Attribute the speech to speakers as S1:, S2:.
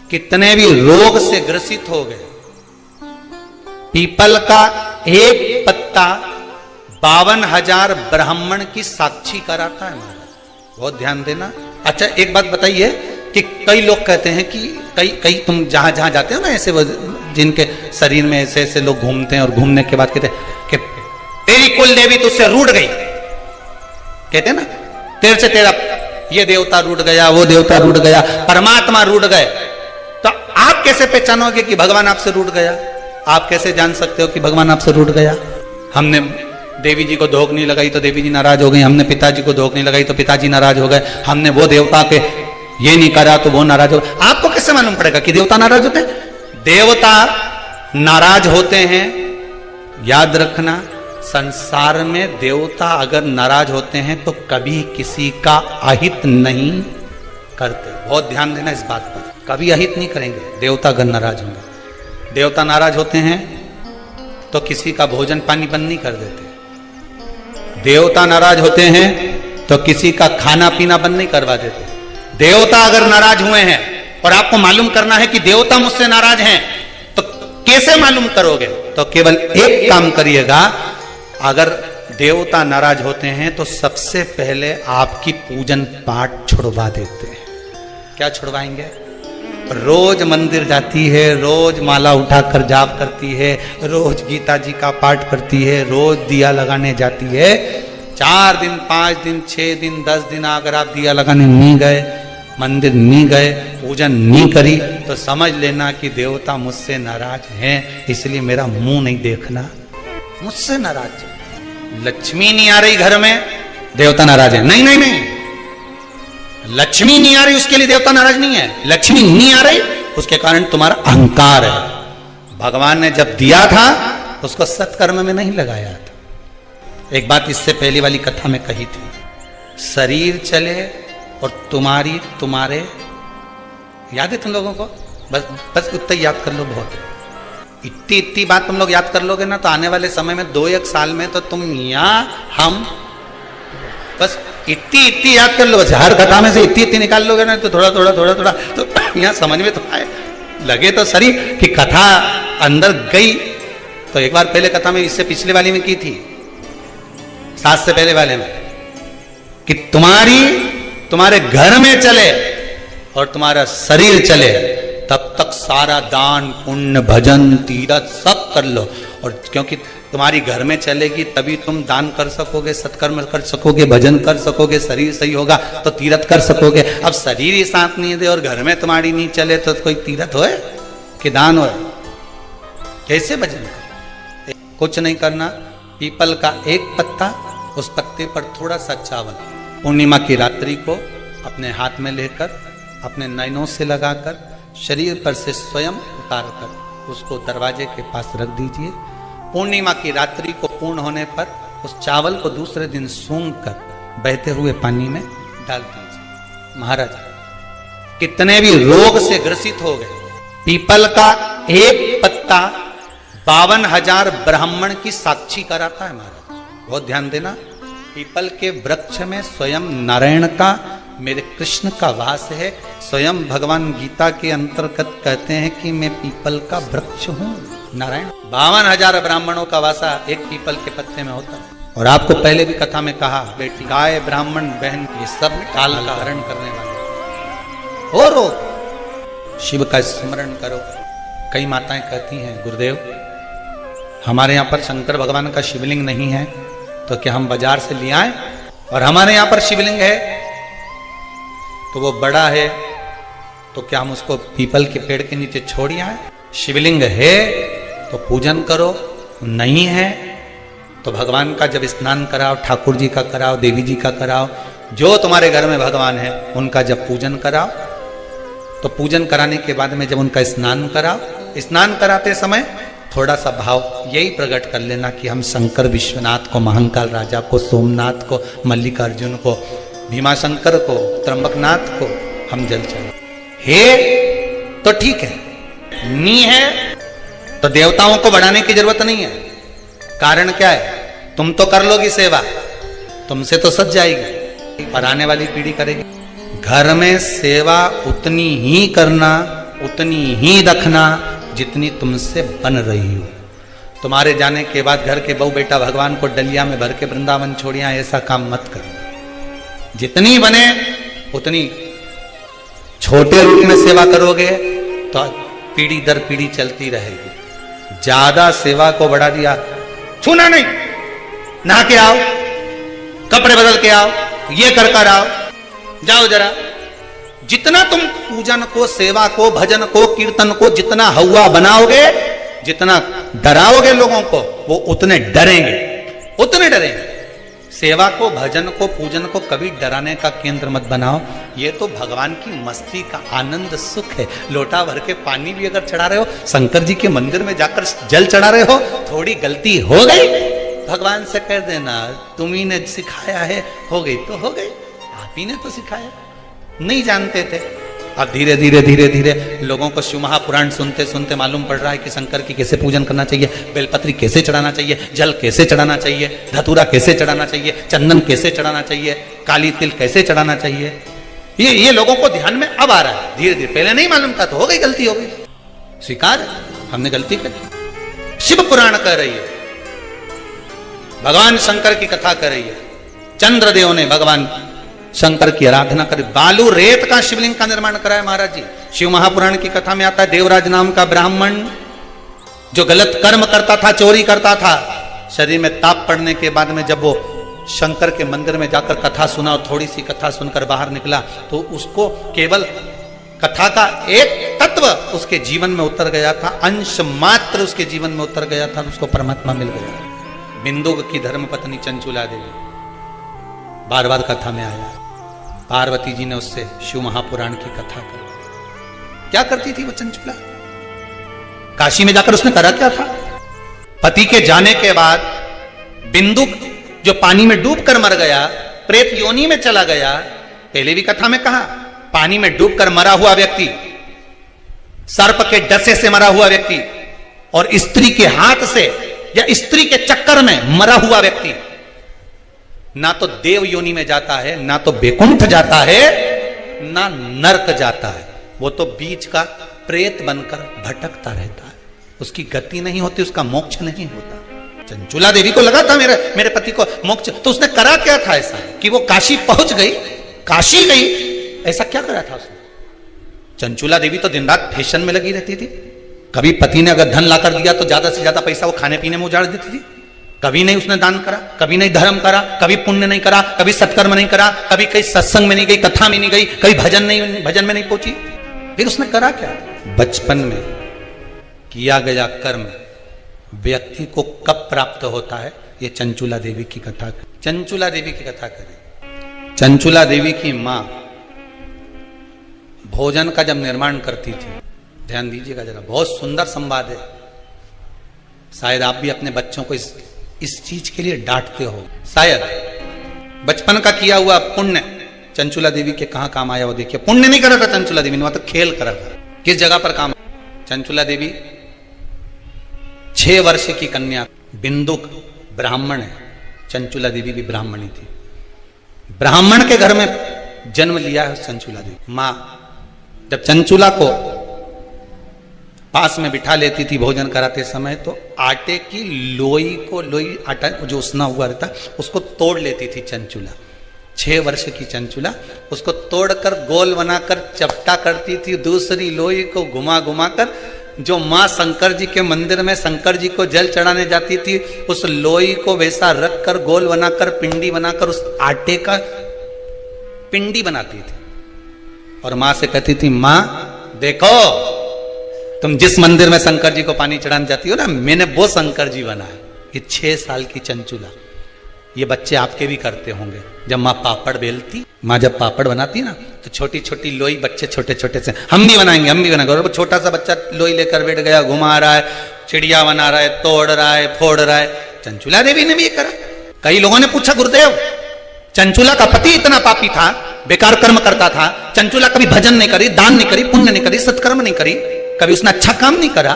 S1: कितने भी रोग से ग्रसित हो गए, पीपल का एक पत्ता 52,000 ब्राह्मण की साक्षी कराता है महाराज। बहुत ध्यान देना। अच्छा एक बात बताइए कि कई लोग कहते हैं कि कई तुम जहां जहां जाते हो ना, ऐसे जिनके शरीर में ऐसे ऐसे लोग घूमते हैं और घूमने के बाद कहते हैं कि तेरी कुल देवी तुझसे रूठ गई, कहते हैं ना, तेरे से तेरा ये देवता रूठ गया, वो देवता रूठ गया, परमात्मा रूठ गए। तो आप कैसे पहचानोगे कि भगवान आपसे रूठ गया? आप कैसे जान सकते हो कि भगवान आपसे रूठ गया? हमने देवी जी को धोख नहीं लगाई तो देवी जी नाराज हो गई, हमने पिताजी को धोख नहीं लगाई तो पिताजी नाराज हो गए, हमने वो देवता के ये नहीं करा तो वो नाराज हो गए। आपको कैसे मालूम पड़ेगा कि देवता नाराज होते हैं? देवता नाराज होते हैं। याद रखना, संसार में देवता अगर नाराज होते हैं तो कभी किसी का अहित नहीं करते। बहुत ध्यान देना इस बात पर, कभी अहित नहीं करेंगे देवता अगर नाराज होंगे। देवता नाराज होते हैं तो किसी का भोजन पानी बंद नहीं कर देते। देवता नाराज होते हैं तो किसी का खाना पीना बंद नहीं करवा देते। देवता अगर नाराज हुए हैं और आपको मालूम करना है कि देवता मुझसे नाराज हैं, तो कैसे मालूम करोगे? तो केवल एक काम करिएगा, अगर देवता नाराज होते हैं तो सबसे पहले आपकी पूजन पाठ छुड़वा देते हैं। क्या छुड़वाएंगे? रोज मंदिर जाती है, रोज माला उठाकर जाप करती है, रोज गीता जी का पाठ करती है, रोज दिया लगाने जाती है। 4 दिन 5 दिन 6 दिन 10 दिन अगर आप दिया लगाने नहीं गए, मंदिर नहीं गए, पूजन नहीं करी, तो समझ लेना कि देवता मुझसे नाराज हैं, इसलिए मेरा मुंह नहीं देखना। मुझसे नाराज। लक्ष्मी नहीं आ रही घर में, देवता नाराज है? नहीं नहीं नहीं, लक्ष्मी नहीं आ रही उसके लिए देवता नाराज नहीं है। लक्ष्मी नहीं आ रही उसके कारण तुम्हारा अहंकार है। भगवान ने जब दिया था उसको सत्कर्म में नहीं लगाया था। एक बात इससे पहली वाली कथा में कही थी, शरीर चले और तुम्हारे याद है तुम लोगों को? बस उतना ही याद कर लो, बहुत है। इतनी बात तुम लोग याद कर लोगे ना तो आने वाले समय में 2-1 साल में तो तुम यहाँ हम बस इतनी याद कर लो। बस हर कथा में से इतनी निकाल लोगे ना तो थोड़ा तो यहाँ समझ में तो आए लगे तो सही कि कथा अंदर गई। तो एक बार पहले कथा में, इससे पिछले वाली में की थी, 7 से पहले वाले में, कि तुम्हारे घर में चले और तुम्हारा शरीर चले, तब तक सारा दान पुण्य भजन तीरथ सब कर लो। और क्योंकि तुम्हारी घर में चलेगी तभी तुम दान कर सकोगे, सत्कर्म कर सकोगे, भजन कर सकोगे, शरीर सही होगा तो तीरथ कर सकोगे। अब शरीर ही साथ नहीं दे और घर में तुम्हारी नहीं चले तो कोई तीरथ होए कि दान होए? कैसे भजन करो? कुछ नहीं करना, पीपल का एक पत्ता, उस पत्ते पर थोड़ा सा चावल, पूर्णिमा की रात्रि को अपने हाथ में लेकर अपने नयनों से लगाकर शरीर पर से स्वयं उतार कर उसको दरवाजे के पास रख दीजिए। पूर्णिमा की रात्रि को पूर्ण होने पर उस चावल को दूसरे दिन सूंघ कर बहते हुए पानी में डाल दीजिए। महाराज कितने भी रोग से ग्रसित हो गए, पीपल का एक पत्ता 52,000 ब्राह्मण की साक्षी कराता है महाराज। बहुत ध्यान देना, पीपल के वृक्ष में स्वयं नारायण का, मेरे कृष्ण का वास है। स्वयं भगवान गीता के अंतर्गत कहते हैं कि मैं पीपल का वृक्ष हूं। नारायण 52,000 ब्राह्मणों का वासा एक पीपल के पत्ते में होता है। और आपको पहले भी कथा में कहा, बेटी गाय ब्राह्मण बहन ये सब काल का हरण करने वाले हो। रो शिव का स्मरण करो। कई माताएं कहती हैं, गुरुदेव हमारे यहाँ पर शंकर भगवान का शिवलिंग नहीं है तो क्या हम बाजार से ले आए? और हमारे यहाँ पर शिवलिंग है तो वो बड़ा है तो क्या हम उसको पीपल के पेड़ के नीचे छोड़ आए? शिवलिंग है तो पूजन करो, नहीं है तो भगवान का जब स्नान कराओ, ठाकुर जी का कराओ, देवी जी का कराओ, जो तुम्हारे घर में भगवान है उनका जब पूजन कराओ, तो पूजन कराने के बाद में जब उनका स्नान कराओ, स्नान कराते समय थोड़ा सा भाव यही प्रकट कर लेना कि हम शंकर विश्वनाथ को, महाकाल राजा को, सोमनाथ को, मल्लिकार्जुन को, भीमाशंकर को, त्र्यंबकनाथ को हम जल चढ़ाएं। हे तो ठीक है, नी है तो देवताओं को बढ़ाने की जरूरत नहीं है। कारण क्या है? तुम तो कर लोगी सेवा, तुमसे तो सज जाएगी, पर आने वाली पीढ़ी करेगी। घर में सेवा उतनी ही करना, उतनी ही रखना जितनी तुमसे बन रही हो। तुम्हारे जाने के बाद घर के बहू बेटा भगवान को डलिया में भर के वृंदावन छोड़िया, ऐसा काम मत करो। जितनी बने उतनी छोटे रूप में सेवा करोगे तो पीढ़ी दर पीढ़ी चलती रहेगी। ज्यादा सेवा को बढ़ा दिया, छूना नहीं, नहा के आओ, कपड़े बदल के आओ, ये कर आओ, जाओ जरा। जितना तुम पूजन को, सेवा को, भजन को, कीर्तन को जितना हवा बनाओगे, जितना डराओगे लोगों को, वो उतने डरेंगे, उतने डरेंगे। सेवा को, भजन को, पूजन को कभी डराने का केंद्र मत बनाओ। ये तो भगवान की मस्ती का आनंद सुख है। लोटा भर के पानी भी अगर चढ़ा रहे हो, शंकर जी के मंदिर में जाकर जल चढ़ा रहे हो, थोड़ी गलती हो गई भगवान से कह देना तुम्ही ने सिखाया है, हो गई तो हो गई, आप ही ने तो सिखाया, नहीं जानते थे। अब धीरे धीरे धीरे धीरे लोगों को शिव महापुराण सुनते सुनते मालूम पड़ रहा है कि शंकर की कैसे पूजन करना चाहिए, बेलपत्री कैसे चढ़ाना चाहिए, जल कैसे चढ़ाना चाहिए, धतूरा कैसे चढ़ाना चाहिए, चंदन कैसे चढ़ाना चाहिए, काली तिल कैसे चढ़ाना चाहिए। ये लोगों को ध्यान में अब आ रहा है धीरे धीरे। पहले नहीं मालूम था तो हो गई, गलती हो गई, स्वीकार, हमने गलती करी। शिव पुराण कह रही है, भगवान शंकर की कथा कर रही है। चंद्रदेव ने भगवान शंकर की आराधना करी, बालू रेत का शिवलिंग का निर्माण कराया महाराज जी। शिव महापुराण की कथा में आता है, देवराज नाम का ब्राह्मण जो गलत कर्म करता था, चोरी करता था, शरीर में ताप पड़ने के बाद में जब वो शंकर के मंदिर में जाकर कथा सुना और थोड़ी सी कथा सुनकर बाहर निकला तो उसको केवल कथा का एक तत्व उसके जीवन में उतर गया था, अंश मात्र उसके जीवन में उतर गया था, उसको परमात्मा मिल गया। बिंदुक की धर्मपत्नी चंचुला देवी बार बार कथा में आया, पार्वती जी ने उससे शिव महापुराण की कथा कर। क्या करती थी वो चंचुला? काशी में जाकर उसने करा क्या था? पति के जाने के बाद बिंदुक जो पानी में डूबकर मर गया, प्रेत योनि में चला गया। पहले भी कथा में कहा, पानी में डूबकर मरा हुआ व्यक्ति, सर्प के डसे से मरा हुआ व्यक्ति और स्त्री के हाथ से या स्त्री के चक्कर में मरा हुआ व्यक्ति ना तो देव योनि में जाता है, ना तो बैकुंठ जाता है, ना नरक जाता है। वो तो बीच का प्रेत बनकर भटकता रहता है, उसकी गति नहीं होती, उसका मोक्ष नहीं होता। चंचुला देवी को लगा था मेरे पति को मोक्ष, तो उसने करा क्या था ऐसा कि वो काशी पहुंच गई, काशी गई, ऐसा क्या करा था उसने? चंचुला देवी तो दिन रात फैशन में लगी रहती थी। कभी पति ने अगर धन लाकर दिया तो ज्यादा से ज्यादा पैसा वो खाने पीने में उजाड़ देती थी। कभी नहीं उसने दान करा, कभी नहीं धर्म करा, कभी पुण्य नहीं करा, कभी सत्कर्म नहीं करा, कभी कहीं सत्संग में नहीं गई, कथा में नहीं गई, कभी भजन में नहीं पहुंची। फिर उसने करा क्या? बचपन में किया गया कर्म व्यक्ति को कब प्राप्त होता है, ये चंचुला देवी की कथा। चंचुला देवी की कथा करें। चंचुला देवी की मां भोजन का जब निर्माण करती थी, ध्यान दीजिएगा जरा, बहुत सुंदर संवाद है। शायद आप भी अपने बच्चों को इस चीज के लिए डांटते हो। शायद बचपन का किया हुआ पुण्य चंचुला देवी के कहां काम आया वो देखिए। पुण्य नहीं करा था चंचुला देवी ने, वहां तो खेल करा था। किस जगह पर काम? चंचुला देवी 6 वर्ष की कन्या, बिंदुक ब्राह्मण है, चंचुला देवी भी ब्राह्मणी थी। ब्राह्मण के घर में जन्म लिया है चंचुला देवी। मां जब चंचुला को पास में बिठा लेती थी भोजन कराते समय, तो आटे की लोई आटा जो उसना हुआ रहता उसको तोड़ लेती थी चंचुला। 6 वर्ष की चंचुला उसको तोड़कर गोल बनाकर चपटा करती थी, दूसरी लोई को घुमा घुमा कर जो मां शंकर जी के मंदिर में शंकर जी को जल चढ़ाने जाती थी, उस लोई को वैसा रखकर गोल बनाकर पिंडी बनाकर उस आटे का पिंडी बनाती थी और मां से कहती थी, मां देखो तुम जिस मंदिर में शंकर जी को पानी चढ़ाने जाती हो ना, मैंने वो शंकर जी बनाया। ये 6 साल की चंचुला, ये बच्चे आपके भी करते होंगे। जब माँ पापड़ बेलती, माँ जब पापड़ बनाती ना तो छोटी छोटी लोई बच्चे छोटे छोटे से हम भी बनाएंगे और वो छोटा सा बच्चा लोई लेकर बैठ गया, घुमा रहा है, चिड़िया बना रहा है, तोड़ रहा है, फोड़ रहा है। चंचुला देवी ने भी ये करा। कई लोगों ने पूछा, गुरुदेव चंचुला का पति इतना पापी था, बेकार कर्म करता था, चंचुला कभी भजन नहीं करी, दान नहीं करी, पुण्य नहीं करी, सत्कर्म नहीं करी, कभी उसने अच्छा काम नहीं करा,